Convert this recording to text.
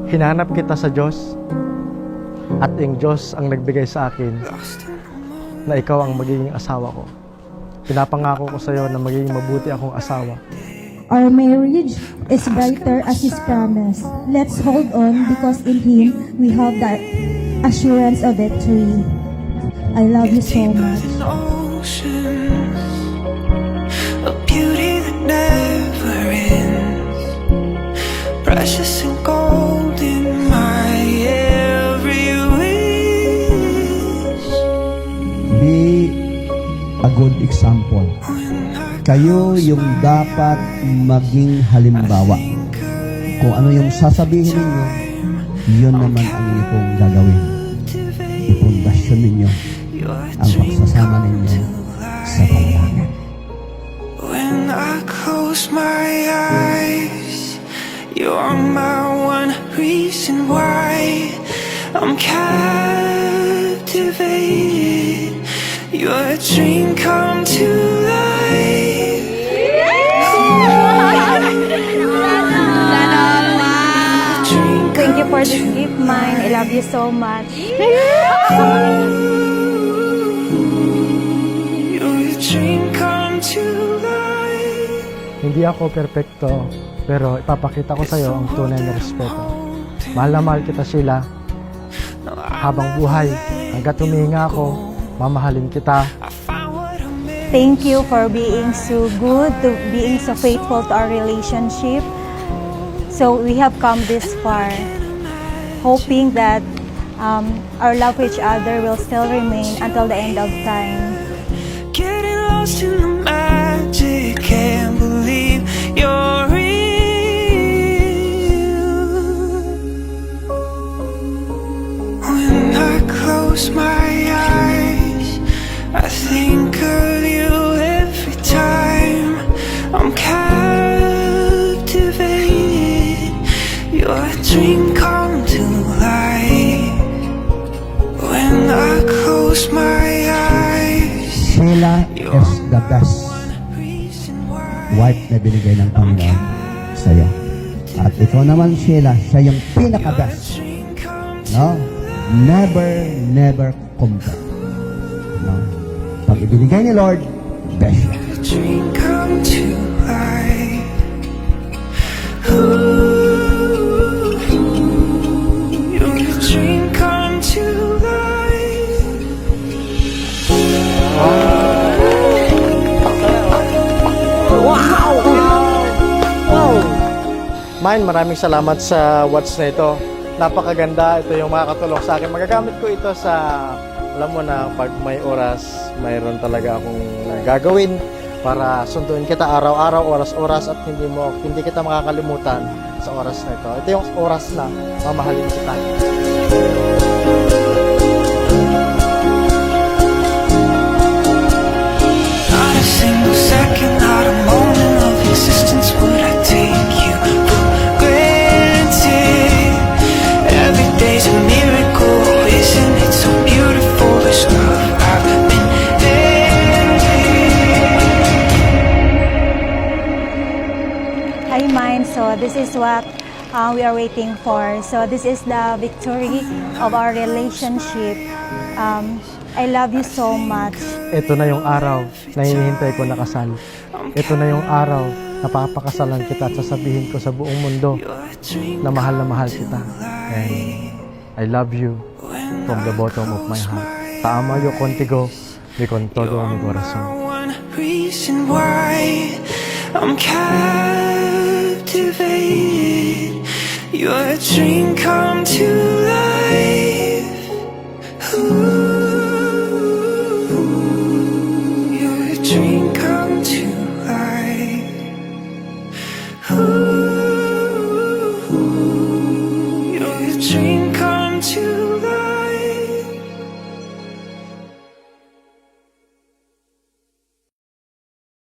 Hinanap kita sa Diyos at yung Diyos ang nagbigay sa akin na ikaw ang magiging asawa ko. Pinapangako ko sa iyo na magiging mabuti akong asawa. Our marriage is brighter as His promise. Let's hold on because in Him we have the assurance of victory. I love you so much. A beauty that never ends, precious and gold in my every wish. Be a good example. Kayo yung dapat maging halimbawa. Kung ano yung sasabihin ninyo, yun naman ang inyong gagawin. Ipundasyon ninyo ang pagsasama ninyo sa panalangin. When I close my eyes, you're my one reason why I'm captivated. You're a dream come to life. Thank you for this gift, mine. I love you so much. You're a dream come to life. Hindi ako perpekto, pero ipapakita ko sa iyo ang tunay na respeto. Mahal na mahal kita, Sheila. Habang buhay, hanggat humihinga ako, mamahalin kita. Thank you for being so good, to being so faithful to our relationship. So we have come this far, hoping that our love for each other will still remain until the end of time. Getting lost in the magic, can't believe you're real. When I close my eyes, I think of you every time. I'm captivated. You're a dream come to life. When I close my eyes, Sheila is the best wife na binigay ng Panginoon sa iyo. At ikaw naman, Sheila, siya yung pinaka-best. No? Never compare. No? Pag ibinigay ni Lord, best siya. dream come to life. Ooh, you're a dream come to life. Mine, maraming salamat sa watch na ito. Napakaganda. Ito yung makakatulong sa akin. Magagamit ko ito sa, alam mo na, pag may oras, mayroon talaga akong gagawin para sunduin kita araw-araw, oras-oras, at hindi kita makakalimutan sa oras na ito. Ito yung oras na mamahalin kita. Not a single second, not a moment of existence would I take you for granted. Every day's a miracle, isn't it so beautiful? This love I've been Hi, mine. So this is what we are waiting for. So this is the victory of our relationship. I love you so much. Ito na yung araw na hinihintay ko na kasal. Ito na yung araw na papakasalan kita at sasabihin ko sa buong mundo na mahal kita. And I love you from the bottom of my heart. Te amo yo contigo y con todo mi corazón. one reason why I'm captivated. You're a dream come to